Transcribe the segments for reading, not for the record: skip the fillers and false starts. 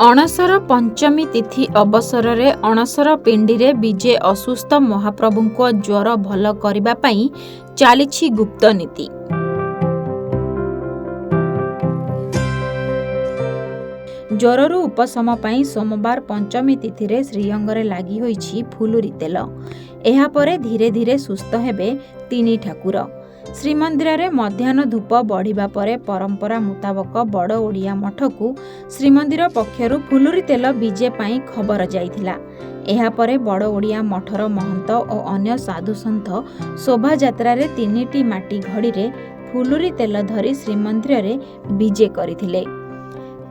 अणसर पंचमी तिथि अवसर रे अणसर पिंडी रे विजे असुस्थ महाप्रभु को ज्वर भल करिबा पई चालिछि गुप्त नीति। ज्वररू उपशम पई सोमवार पंचमी तिथि रे श्रीअंगरे लागि होईछि फुलुरी तेल। एहा परे धीरे धीरे सुस्थ हेबे तीनी ठाकुर। श्रीमंदिर रे मध्याह्न धूप बढ़िबा परे परंपरा मुताबक बड़ ओडिया मठ को श्रीमंदिर पक्षरु फुलुरी तेल विजे पाई खबर जाइथिला। एहा परे बड़ ओडिया मठर महंत और अन्य साधु सन्थ शोभा यात्रा रे तीनिटी माटी घड़ी रे फुलुरी तेल धरी श्रीमंदिर रे विजे करिथिले।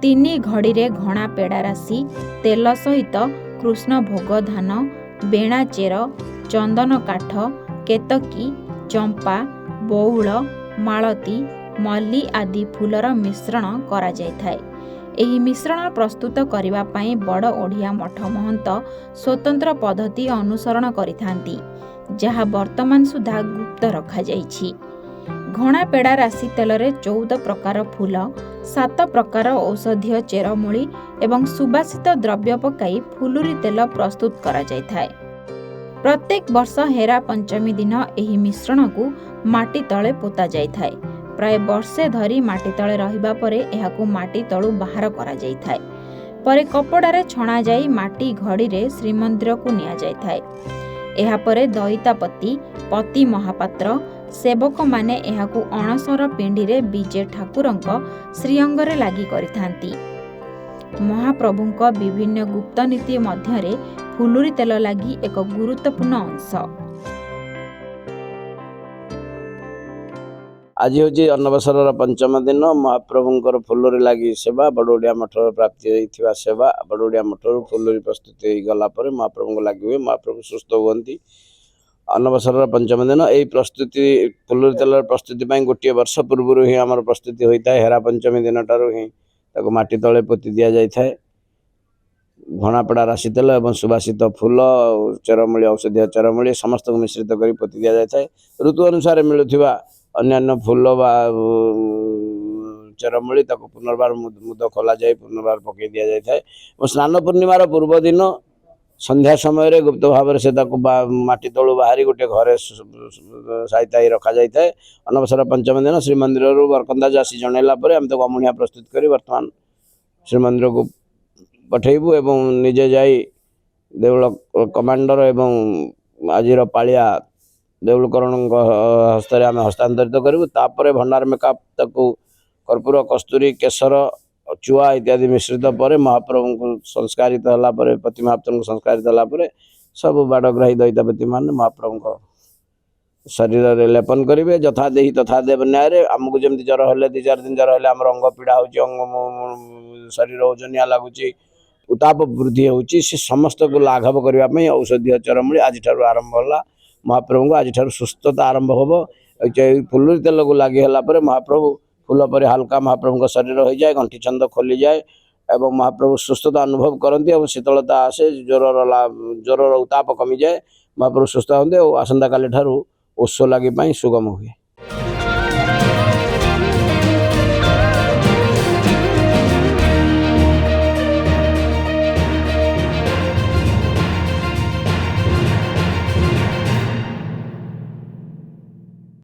तीनी घड़ी रे घणा पेड़ा राशि तेल सहित कृष्ण भोग धान बेणा चेर चंदन काठ केतकी चंपा बौल मालती मल्ली आदि फूलर मिश्रण करा जायथाय। एही मिश्रण प्रस्तुत करिबा पई बड़ ओडिया मठ महंत स्वतंत्र पद्धति अनुसरण करिथांती, जहा वर्तमान सुधा गुप्त रखा जाइछि। घणा पेड़ा राशि तेल रे 14 प्रकार फूल 7 प्रकार औषधीय चेरमूली एवं सुबासित द्रव्य पकाई फुलुरी तेल प्रस्तुत करा जायथाय। प्रत्येक वर्ष हेरा पंचमी दिन एही मिश्रण को माटी तले पोता जायथाय। प्राय वर्षे धरी माटी तले रहिबा परे एहाकू माटी तळु बाहर करा जायथाय। परे कपड़ा रे छणा जाई माटी घड़ी रे श्रीमंदिर को निया जायथाय। एहा परे दईतापति पति महापात्र सेवक माने एहाकू अणसर पिंडी रे विजे ठाकुरंक श्रीअंगरे लागि करिथांती। महाप्रभुंक विभिन्न गुप्त नीति मध्यरे फुलुरी तेल लागि एक गुरुत्वपूर्ण अंश। आज हूँ अन्नवसर पंचम दिन महाप्रभुंर फुलुरी लगी सेवा बड़ोडिया मठ प्राप्ति होता सेवा बड़ोडिया मठ फुलुरी प्रस्तुति गला महाप्रभु लगी हुए महाप्रभु सुस्थ हुए। अन्नवसर पंचम दिन यही प्रस्तुति फुलुरी तेल प्रस्तुति गोटे वर्ष पूर्व ही आम प्रस्तुति होता है। हेरा पंचमी दिन ठार ही माटी तले पोति दि जाए। घणापड़ा राशि तेल और सुबासित फूल चेरमूली औषधीय चेरमूली समस्त मिश्रित कर पोति दि जाए। ऋतु अनुसार मिलुवा अन्य फूल चेरमूली पुनर्बार मुद खोल जाए पुनर्बार पकई दि जाए। स्नान पूर्णिमार पूर्व दिन संध्या समय गुप्त भाव से माटी तलू बाहरी गोटे घरे सहित रखा जाए। अनवसर पंचम दिन श्रीमंदिर बरकंदाज आसी जनइला आम तो अमुनिया प्रस्तुत कर वर्तमान श्रीमंदिर को पठेबू एवं निजे जाई देउल कमांडर एवं आज पालिया देउलकरण हस्त आम हस्तांतरित करूँ। तापर भंडार मेकअप ताकू कर्पूर कस्तूरी केसर चुआ इत्यादि मिश्रित पर महाप्रभु को संस्कारित होला परे पति महाप्रभु को संस्कारित होला परे सब बाड़ग्राही दैतापति मान महाप्रभु को शरीर रे लेपन करेंगे। यथा देही तथा देव न्याय आमको जमी ज्वर हेल्ले 2-4 दिन ज्वर हेल्ले आम अंग पीड़ा हो शरीर ओजनिया लगुच उताप वृद्धि होची से समस्त को लाघव करने औषधीय चेरमूली आज आरंभ होला। महाप्रभु को आज सुस्थता आरंभ हम फुलुरी तेल को लगी महाप्रभु फूल पर हल्का महाप्रभु का शरीर हो जाए गंठी छंद खोली जाए एवं महाप्रभु सुस्थता अनुभव करती और शीतलता आसे ज्वर उताप कमी जाए महाप्रभु सुस्थ होते और आसंता काली ठारू ओष लगी सुगम हुए।